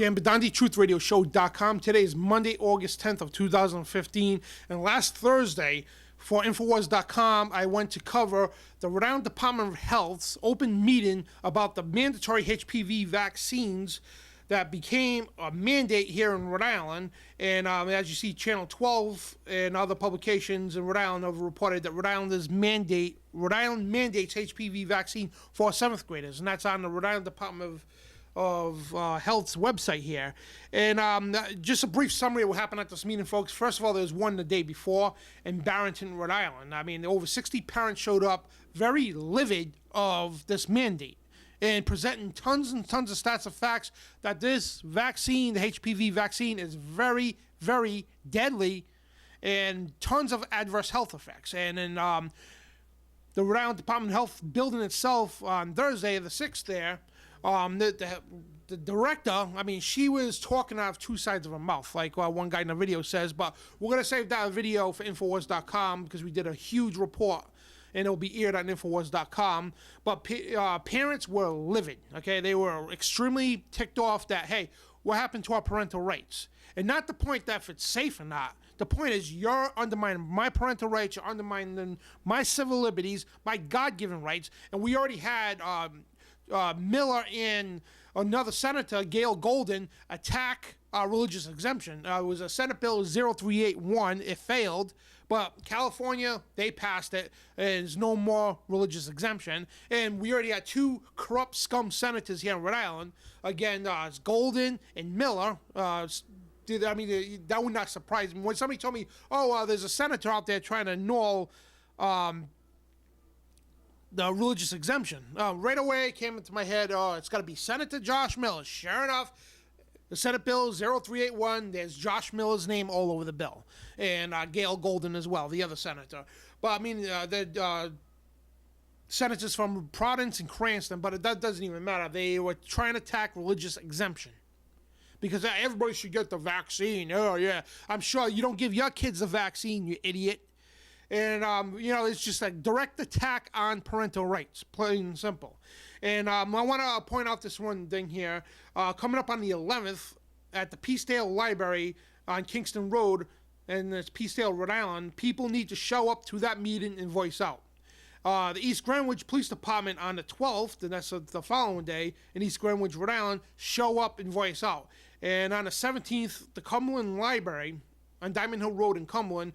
Dan Bidondi, TruthRadioShow.com. Today is Monday, August 10th of 2015. And last Thursday, for Infowars.com, I went to cover the Rhode Department of Health's open meeting about the mandatory HPV vaccines that became a mandate here in Rhode Island. And as you see, Channel 12 and other publications in Rhode Island have reported that Rhode Island mandates HPV vaccine for 7th graders. And that's on the Rhode Island Department of Health's website here. And just a brief summary of what happened at this meeting, folks. First of all, there was one the day before in Barrington, Rhode Island. I mean, over 60 parents showed up, very livid of this mandate, and presenting tons and tons of stats of facts that this vaccine, the HPV vaccine, is very, very deadly and tons of adverse health effects. And in the Rhode Island Department of Health building itself on Thursday, the 6th there, the director, I mean, she was talking out of two sides of her mouth, like one guy in the video says, but we're going to save that video for Infowars.com because we did a huge report and it'll be aired on Infowars.com. But parents were livid, okay? They were extremely ticked off that, hey, what happened to our parental rights? And not the point that if it's safe or not. The point is you're undermining my parental rights, you're undermining my civil liberties, my God-given rights, and we already had Miller and another senator, Gail Golden, attack religious exemption. It was a Senate Bill 0381. It failed, but California, they passed it. There's no more religious exemption. And we already had two corrupt scum senators here in Rhode Island. Again, it's Golden and Miller. I mean, that would not surprise me. When somebody told me, there's a senator out there trying to annul the religious exemption, right away it came into my head, it's got to be Senator Josh Miller. Sure enough, the Senate Bill 0381, there's Josh Miller's name all over the bill. And Gail Golden as well, the other senator. But, I mean, the senators from Providence and Cranston, but that doesn't even matter. They were trying to attack religious exemption. Because everybody should get the vaccine. Oh, yeah. I'm sure you don't give your kids the vaccine, you idiot. And, it's just a direct attack on parental rights, plain and simple. And I want to point out this one thing here. Coming up on the 11th at the Peacedale Library on Kingston Road, and it's Peacedale, Rhode Island, people need to show up to that meeting and voice out. The East Greenwich Police Department on the 12th, and that's the following day, in East Greenwich, Rhode Island, show up and voice out. And on the 17th, the Cumberland Library on Diamond Hill Road in Cumberland,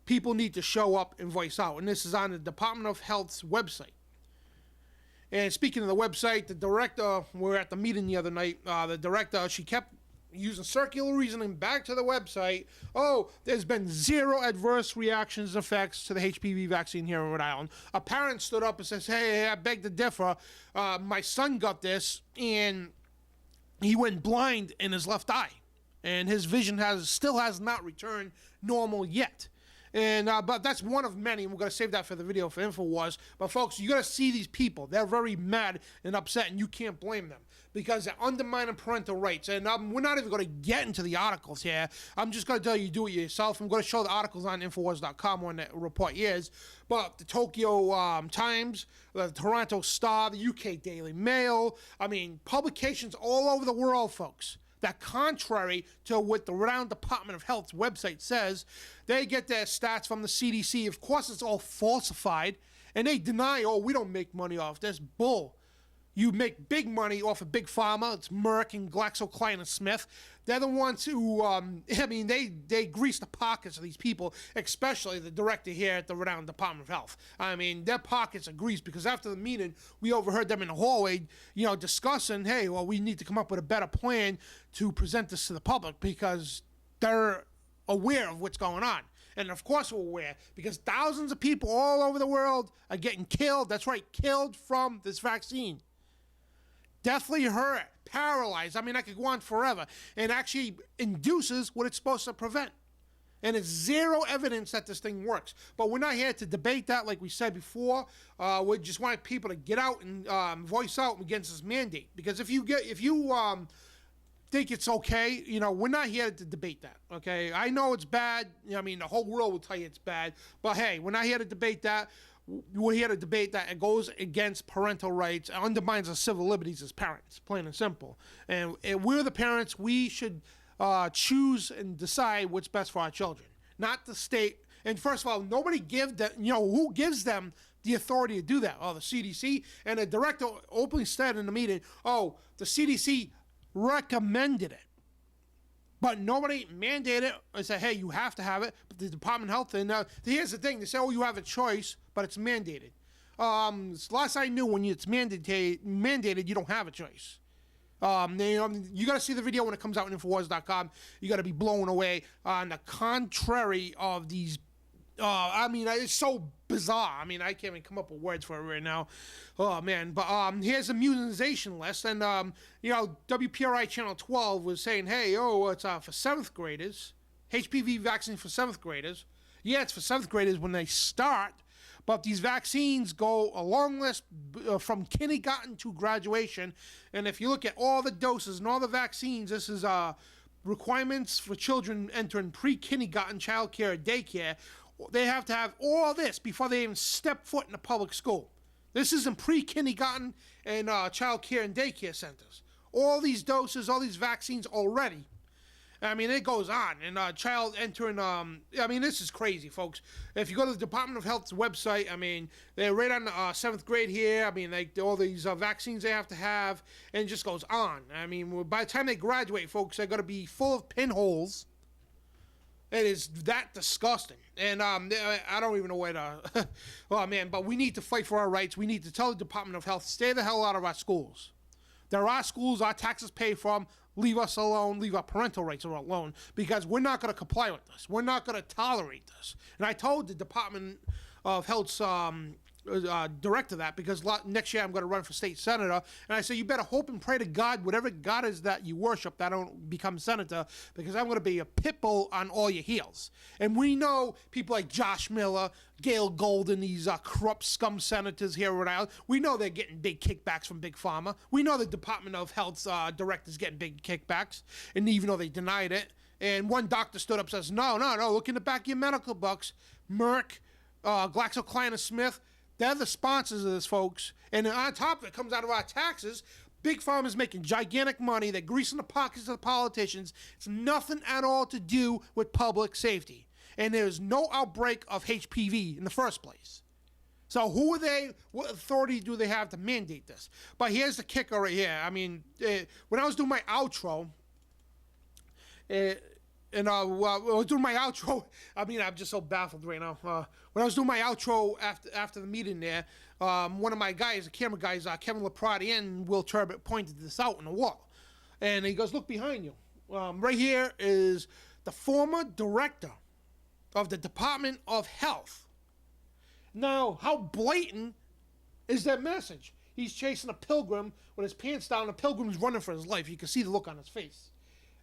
people need to show up and voice out. And this is on the Department of Health's website. And speaking of the website, the director, we were at the meeting the other night, the director, she kept using circular reasoning back to the website. Oh, there's been zero adverse reactions effects to the HPV vaccine here in Rhode Island. A parent stood up and says, hey, I beg to differ. My son got this, and he went blind in his left eye. And his vision still has not returned normal yet. And but that's one of many, and we're going to save that for the video for InfoWars. But folks, you got to see these people. They're very mad and upset, and you can't blame them because they're undermining parental rights. And we're not even going to get into the articles here. I'm just going to tell you, do it yourself. I'm going to show the articles on Infowars.com when the report is. But the Tokyo Times, the Toronto Star, the UK Daily Mail, I mean, publications all over the world, folks, that contrary to what the Rhode Island Department of Health's website says, they get their stats from the CDC. Of course, it's all falsified, and they deny, we don't make money off this. Bull. You make big money off of Big Pharma. It's Merck and GlaxoSmithKline. They're the ones who, they grease the pockets of these people, especially the director here at the Rhode Island Department of Health. I mean, their pockets are greased because after the meeting, we overheard them in the hallway, discussing, hey, well, we need to come up with a better plan to present this to the public because they're aware of what's going on. And of course we're aware because thousands of people all over the world are getting killed. That's right, killed from this vaccine. Deathly hurt, paralyzed. I mean, I could go on forever. And actually induces what it's supposed to prevent. And it's zero evidence that this thing works. But we're not here to debate that like we said before. We just want people to get out and voice out against this mandate. Because if you think it's okay, we're not here to debate that, okay? I know it's bad. I mean, the whole world will tell you it's bad. But hey, we're not here to debate that. we're here to debate that it goes against parental rights, it undermines our civil liberties as parents, plain and simple. And we're the parents. We should choose and decide what's best for our children, not the state. And first of all, nobody gives them, who gives them the authority to do that? Oh, the CDC. And the director openly said in the meeting, oh, the CDC recommended it. But nobody mandated it and said, hey, you have to have it. But the Department of Health, and here's the thing, they say, oh, you have a choice, but it's mandated. Last I knew, when it's mandated, you don't have a choice. You got to see the video when it comes out on Infowars.com. You got to be blown away on the contrary of these. It's so bizarre. I can't even come up with words for it right now. Oh, man. But here's the immunization list. And, WPRI Channel 12 was saying, hey, it's for 7th graders. HPV vaccine for 7th graders. Yeah, it's for 7th graders when they start. But these vaccines go a long list from kindergarten to graduation. And if you look at all the doses and all the vaccines, this is requirements for children entering pre-kindergarten, child care, daycare. They have to have all this before they even step foot in a public school. This is in pre-kindergarten and child care and daycare centers. All these doses, all these vaccines already. It goes on. And child entering, this is crazy, folks. If you go to the Department of Health's website, they're right on 7th grade here. All these vaccines they have to have, and it just goes on. By the time they graduate, folks, they're going to be full of pinholes. It is that disgusting. And I don't even know where to... but we need to fight for our rights. We need to tell the Department of Health, stay the hell out of our schools. There are schools our taxes pay from. Leave us alone. Leave our parental rights alone, because we're not going to comply with this. We're not going to tolerate this. And I told the Department of Health's director that, because next year I'm going to run for state senator, and I said, you better hope and pray to God, whatever God is that you worship, that I don't become senator, because I'm going to be a pit bull on all your heels. And we know people like Josh Miller, Gail Golden, these corrupt scum senators here in Rhode Island, we know they're getting big kickbacks from Big Pharma. We know the Department of Health's director's getting big kickbacks, and even though they denied it. And one doctor stood up and says, no, look in the back of your medical books. Merck, GlaxoSmithKline, they're the sponsors of this, folks. And on top of it, comes out of our taxes. Big Pharma is making gigantic money. They're greasing the pockets of the politicians. It's nothing at all to do with public safety. And there's no outbreak of HPV in the first place. So who are they? What authority do they have to mandate this? But here's the kicker right here. When I was doing my outro, I'm just so baffled right now. When I was doing my outro after the meeting there, one of my guys, the camera guys, Kevin Laprati and Will Turbot, pointed this out on the wall. And he goes, look behind you. Right here is the former director of the Department of Health. Now, how blatant is that message? He's chasing a pilgrim with his pants down. The pilgrim's running for his life. You can see the look on his face.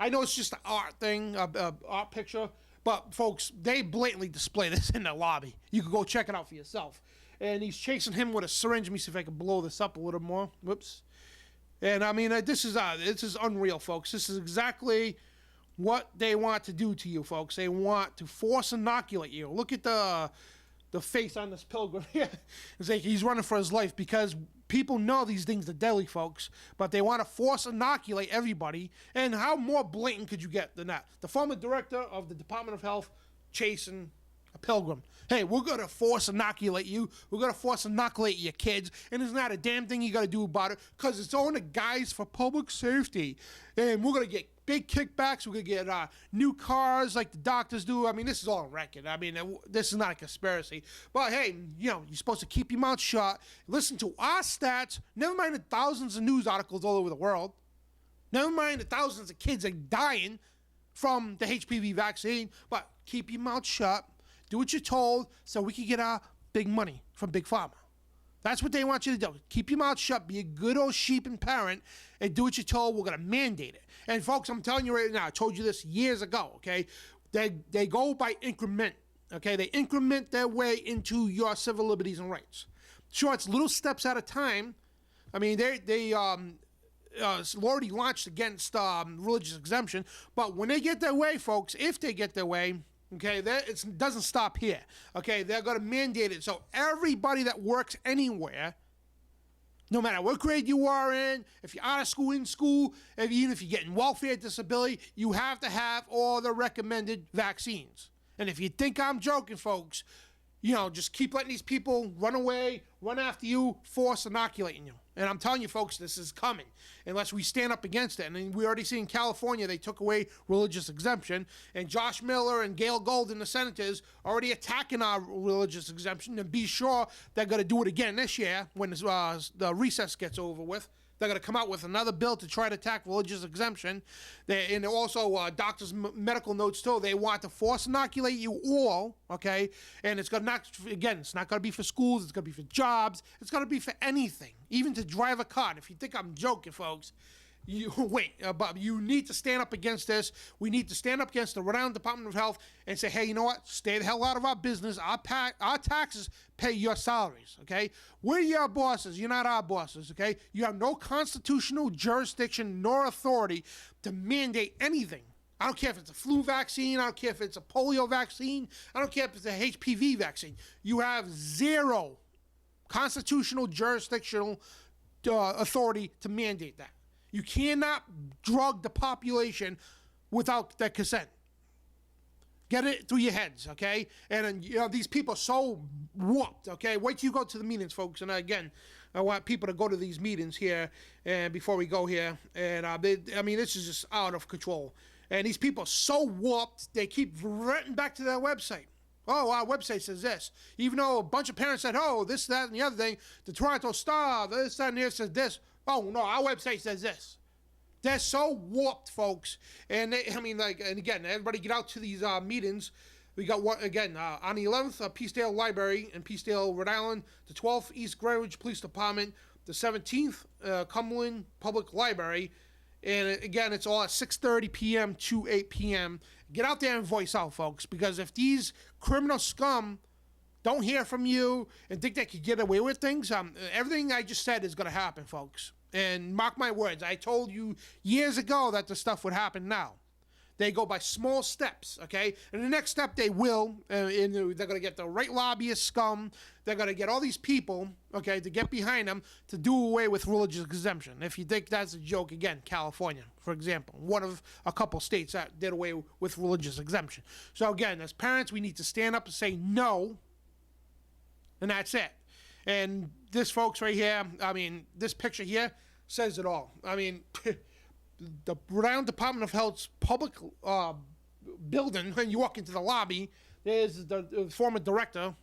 I know it's just an art thing, art picture, but folks, they blatantly display this in the lobby. You can go check it out for yourself. And he's chasing him with a syringe. Let me see if I can blow this up a little more. Whoops. And this is unreal, folks. This is exactly what they want to do to you, folks. They want to force inoculate you. Look at the face on this pilgrim here. It's like he's running for his life, because people know these things are deadly, folks, but they want to force inoculate everybody. And how more blatant could you get than that? The former director of the Department of Health chasing a pilgrim. Hey, we're going to force inoculate you. We're going to force inoculate your kids. And there's not a damn thing you got to do about it, because it's on the guise for public safety. And we're going to get big kickbacks. We're going to get new cars like the doctors do. This is all on record. This is not a conspiracy. But hey, you're supposed to keep your mouth shut. Listen to our stats. Never mind the thousands of news articles all over the world. Never mind the thousands of kids are dying from the HPV vaccine. But keep your mouth shut. Do what you're told, so we can get our big money from Big Pharma. That's what they want you to do. Keep your mouth shut, be a good old sheep and parent, and do what you're told. We're going to mandate it. And folks, I'm telling you right now, I told you this years ago, okay? They go by increment, okay? They increment their way into your civil liberties and rights. Sure, it's little steps at a time. They already launched against religious exemption, but when they get their way, folks, if they get their way, Okay, it doesn't stop here. Okay, they're going to mandate it. So everybody that works anywhere, no matter what grade you are in, if you're out of school, in school, even if you're getting welfare disability, you have to have all the recommended vaccines. And if you think I'm joking, folks, just keep letting these people run away, run after you, force inoculating you. And I'm telling you, folks, this is coming unless we stand up against it. And we already see in California, they took away religious exemption. And Josh Miller and Gail Golden, the senators, already attacking our religious exemption. And be sure they're going to do it again this year when the recess gets over with. They're going to come out with another bill to try to attack religious exemption. And also, doctors' medical notes, too. They want to force inoculate you all, okay? And it's going to it's not going to be for schools. It's going to be for jobs. It's going to be for anything, even to drive a car. If you think I'm joking, folks, but you need to stand up against this. We need to stand up against the Rhode Island Department of Health and say, hey, you know what? Stay the hell out of our business. Our taxes pay your salaries, okay? We're your bosses. You're not our bosses, okay? You have no constitutional jurisdiction nor authority to mandate anything. I don't care if it's a flu vaccine. I don't care if it's a polio vaccine. I don't care if it's a HPV vaccine. You have zero constitutional jurisdictional authority to mandate that. You cannot drug the population without their consent. Get it through your heads, okay? And these people are so warped, okay? Wait till you go to the meetings, folks. And again, I want people to go to these meetings here and before we go here. And this is just out of control. And these people are so warped, they keep renting back to their website. Oh, our website says this. Even though a bunch of parents said, oh, this, that, and the other thing, the Toronto Star, this, that, and the other says this. Oh, no, our website says this. They're so warped, folks. And and again, everybody get out to these meetings. We got one, again, on the 11th, Peacedale Library in Peacedale, Rhode Island, the 12th, East Greenwich Police Department, the 17th, Cumberland Public Library. And again, it's all at 6:30 p.m. to 8 p.m. Get out there and voice out, folks, because if these criminal scum don't hear from you and think they could get away with things, everything I just said is going to happen, folks. And mark my words, I told you years ago that this stuff would happen now. They go by small steps, okay? And the next step they will, and they're going to get the right lobbyist scum. They're going to get all these people, okay, to get behind them to do away with religious exemption. If you think that's a joke, again, California, for example, one of a couple states that did away with religious exemption. So again, as parents, we need to stand up and say no, and that's it. And this, folks, right here, this picture here says it all. The Rhode Island Department of Health's public building, when you walk into the lobby, there's the former director.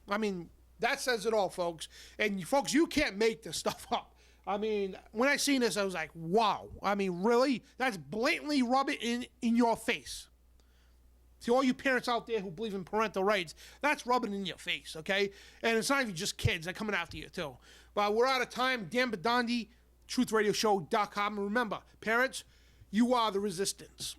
That says it all, folks. And, folks, you can't make this stuff up. When I seen this, I was like, wow. Really? That's blatantly rub it in your face. To all you parents out there who believe in parental rights, that's rubbing in your face, okay? And it's not even just kids. They're coming after you, too. But we're out of time. Dan Bidondi, TruthRadioShow.com. And remember, parents, you are the resistance.